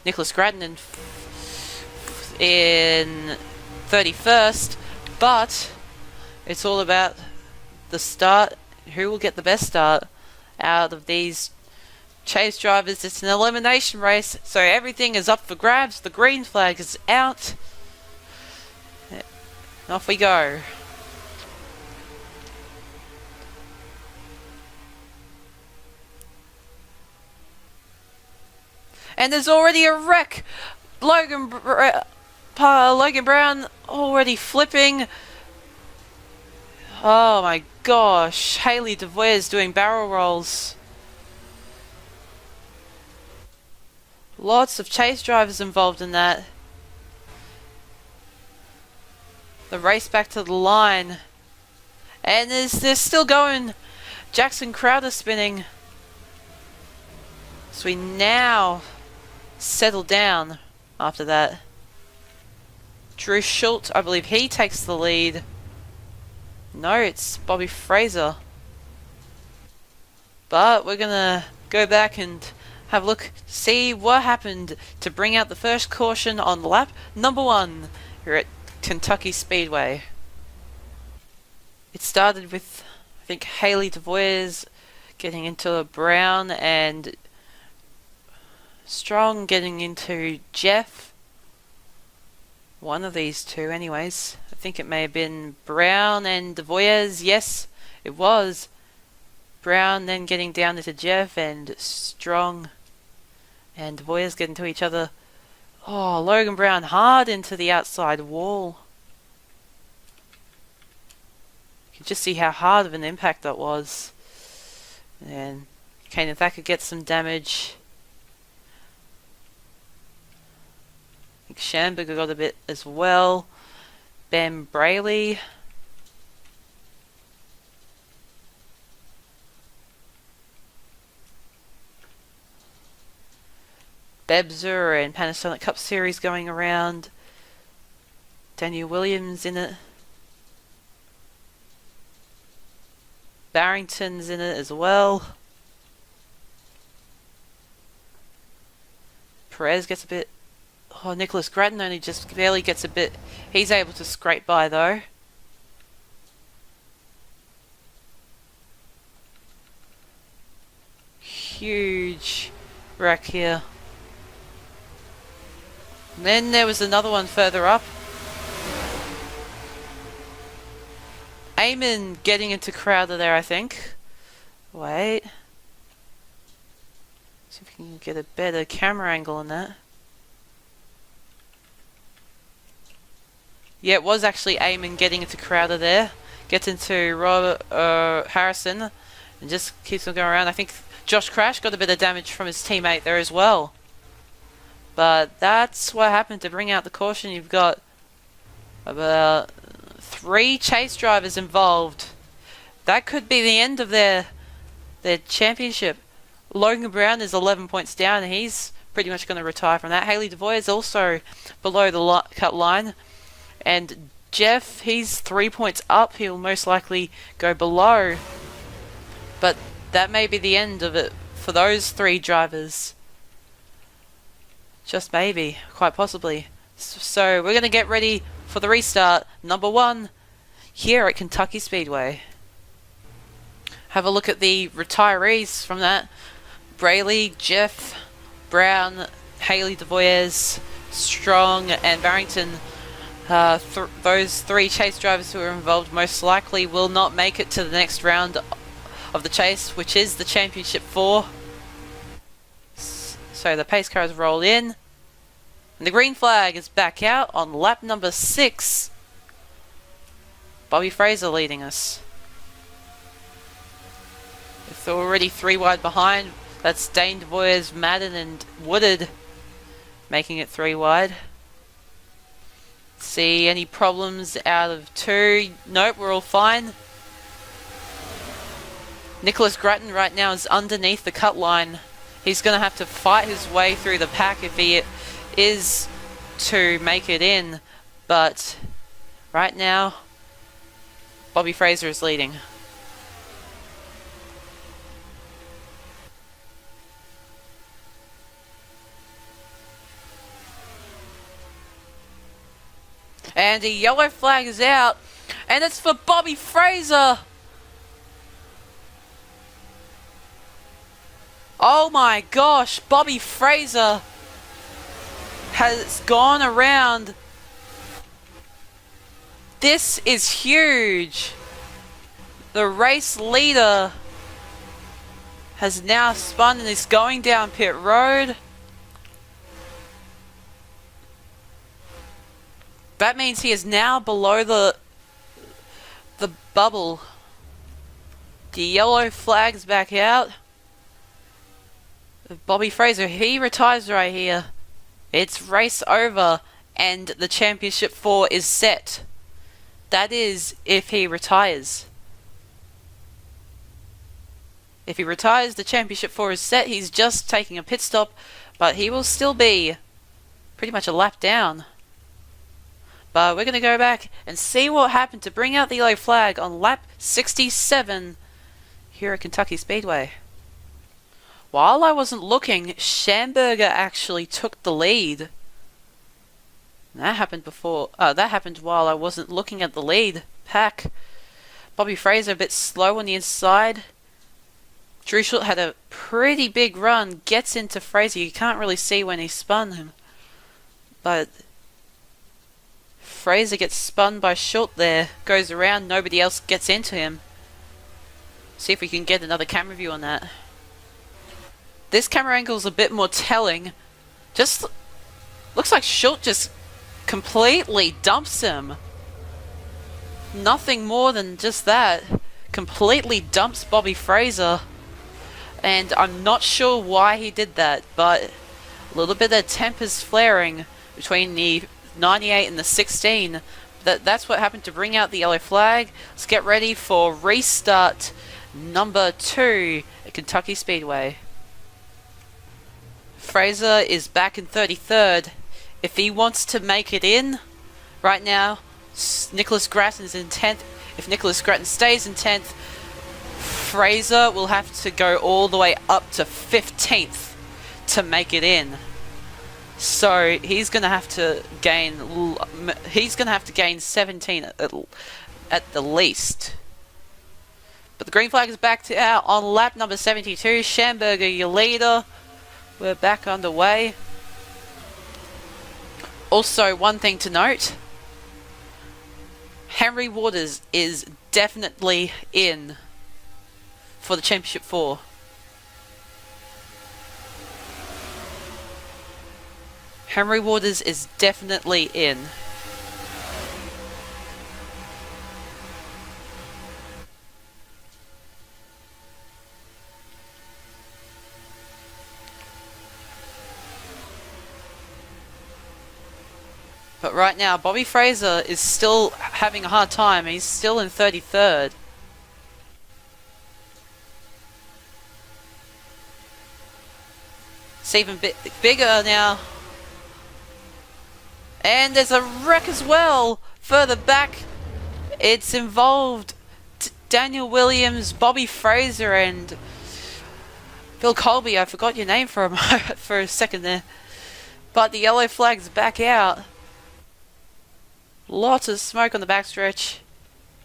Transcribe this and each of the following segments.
Nicholas Grattan in 31st, but it's all about the start. Who will get the best start out of these chase drivers? It's an elimination race, so everything is up for grabs. The green flag is out. Off we go. And there's already a wreck. Logan Brown already flipping. Oh my gosh. Haley DeVoyers doing barrel rolls. Lots of chase drivers involved in that. The race back to the line. And they're still going. Jackson Crowder spinning. So we now settle down after that. Drew Schultz, I believe he takes the lead. No, it's Bobby Fraser. But we're gonna go back and have a look, see what happened to bring out the first caution on lap number 1 here at Kentucky Speedway. It started with, I think, Haley DeVoyers getting into a Brown and Strong getting into Jeff. One of these two anyways. I think it may have been Brown and DeVoyers. Yes, it was. Brown then getting down into Jeff and Strong and DeVoyers getting to each other. Oh, Logan Brown hard into the outside wall. You can just see how hard of an impact that was. And Kanan Thacker gets some damage. I think Schamberger got a bit as well. Ben Brayley. Bebzer and Panasonic Cup Series going around. Daniel Williams in it. Barrington's in it as well. Perez gets a bit. Oh, Nicholas Grattan only just barely gets a bit. He's able to scrape by though. Huge wreck here. And then there was another one further up. Eamon getting into Crowder there, I think. Wait. See if we can get a better camera angle on that. Yeah, it was actually Eamon getting into Crowder there. Gets into Robert Harrison and just keeps on going around. I think Josh Crash got a bit of damage from his teammate there as well. But that's what happened to bring out the caution. You've got about 3 chase drivers involved. That could be the end of their championship. Logan Brown is 11 points down and he's pretty much going to retire from that. Haley DeVoy is also below the cut line. And Jeff, he's 3 points up. He'll most likely go below. But that may be the end of it for those 3 drivers. Just maybe, quite possibly. So we're going to get ready for the restart, number 1, here at Kentucky Speedway. Have a look at the retirees from that. Brayley, Jeff, Brown, Haley DeVoyers, Strong, and Barrington. Those 3 chase drivers who are involved most likely will not make it to the next round of the chase, which is the Championship 4. So the pace car has rolled in. And the green flag is back out on lap number 6. Bobby Fraser leading us. It's already 3 wide behind. That's Dane DeVoyers, Madden and Woodard making it 3 wide. See any problems out of 2? Nope, we're all fine. Nicholas Grattan right now is underneath the cut line. He's going to have to fight his way through the pack if he is to make it in. But right now, Bobby Fraser is leading. And the yellow flag is out. And it's for Bobby Fraser. Oh my gosh, Bobby Fraser has gone around. This is huge. The race leader has now spun and is going down pit road. That means he is now below the bubble. The yellow flag's back out. Bobby Fraser, he retires right here. It's race over and the championship 4 is set. That is if he retires. If he retires, the championship 4 is set. He's just taking a pit stop, but he will still be pretty much a lap down. But we're going to go back and see what happened to bring out the yellow flag on lap 67 here at Kentucky Speedway. While I wasn't looking, Schamberger actually took the lead. That happened before. That happened while I wasn't looking at the lead pack. Bobby Fraser a bit slow on the inside. Drew Schultz had a pretty big run. Gets into Fraser. You can't really see when he spun him, but Fraser gets spun by Schultz there. Goes around. Nobody else gets into him. See if we can get another camera view on that. This camera angle is a bit more telling. Just looks like Schultz just completely dumps him. Nothing more than just that. Completely dumps Bobby Fraser. And I'm not sure why he did that, but a little bit of tempers flaring between the 98 and the 16. That's what happened to bring out the yellow flag. Let's get ready for restart number 2 at Kentucky Speedway. Fraser is back in 33rd. If he wants to make it in, right now, Nicholas Grattan is in 10th. If Nicholas Grattan stays in 10th, Fraser will have to go all the way up to 15th to make it in. So he's going to have to gain. He's going to have to gain 17 at the least. But the green flag is back out on lap number 72. Schamberger, your leader. We're back underway. Also, one thing to note. Henry Waters is definitely in for the Championship 4. Henry Waters is definitely in. But right now, Bobby Fraser is still having a hard time. He's still in 33rd. It's even bigger now. And there's a wreck as well. Further back, it's involved Daniel Williams, Bobby Fraser, and Phil Colby. I forgot your name for a second there. But the yellow flag's back out. Lots of smoke on the backstretch.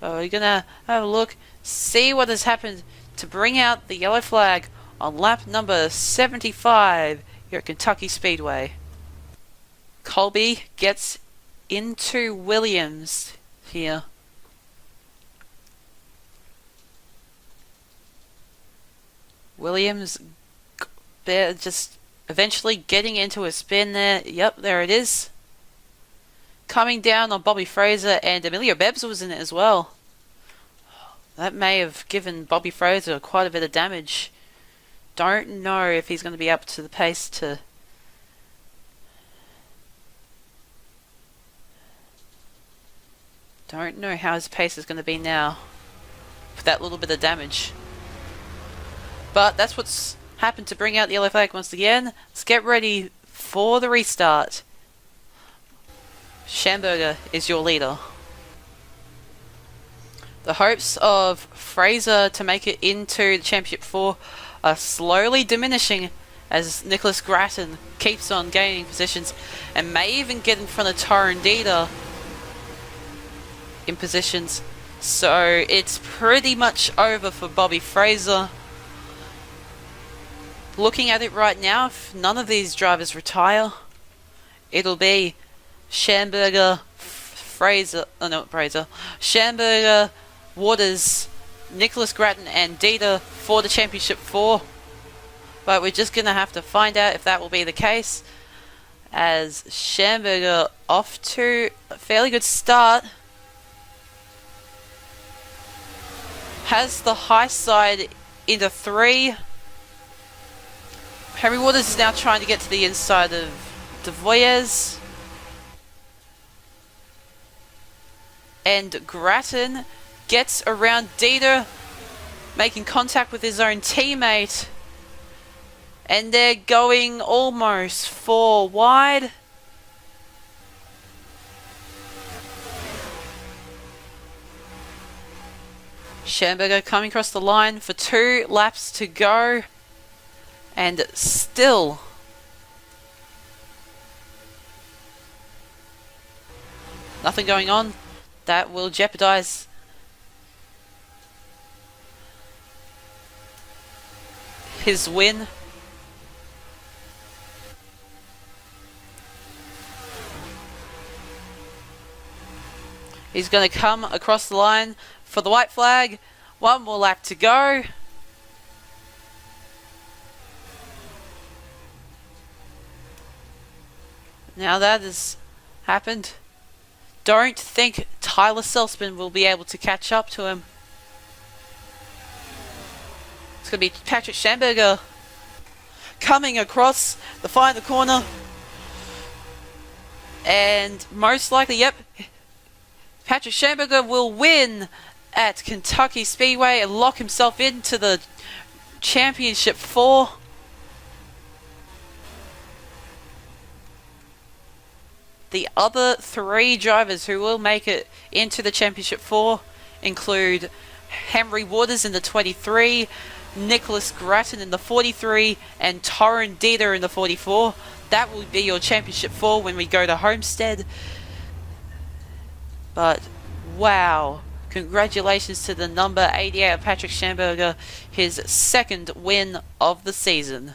So we're gonna have a look, see what has happened to bring out the yellow flag on lap number 75 here at Kentucky Speedway. Colby gets into Williams here. Williams just eventually getting into a spin there. Yep, there it is. Coming down on Bobby Fraser, and Emilio Bebbs was in it as well. That may have given Bobby Fraser quite a bit of damage. Don't know if he's going to be up to the pace to... Don't know how his pace is going to be now with that little bit of damage. But that's what's happened to bring out the yellow flag once again. Let's get ready for the restart. Schamberger is your leader. The hopes of Fraser to make it into the Championship 4 are slowly diminishing as Nicholas Grattan keeps on gaining positions and may even get in front of Torrendita in positions. So it's pretty much over for Bobby Fraser. Looking at it right now, if none of these drivers retire, it'll be Schamberger, Schamberger, Waters, Nicholas Grattan and Dieter for the Championship 4. But we're just going to have to find out if that will be the case, as Schamberger off to a fairly good start. Has the high side into 3. Henry Waters is now trying to get to the inside of De Voyes. And Grattan gets around Dieter, making contact with his own teammate. And they're going almost 4 wide. Schamberger coming across the line for 2 laps to go. And still nothing going on. That will jeopardize his win. He's going to come across the line for the white flag. 1 more lap to go. Now that has happened, don't think Tyler Seltzman will be able to catch up to him. It's going to be Patrick Schamberger coming across the final corner. And most likely, yep, Patrick Schamberger will win at Kentucky Speedway and lock himself into the Championship 4. The other 3 drivers who will make it into the Championship 4 include Henry Waters in the 23, Nicholas Grattan in the 43, and Torren Dieter in the 44. That will be your Championship 4 when we go to Homestead. But wow, congratulations to the number 88 of Patrick Schamberger, his 2nd win of the season.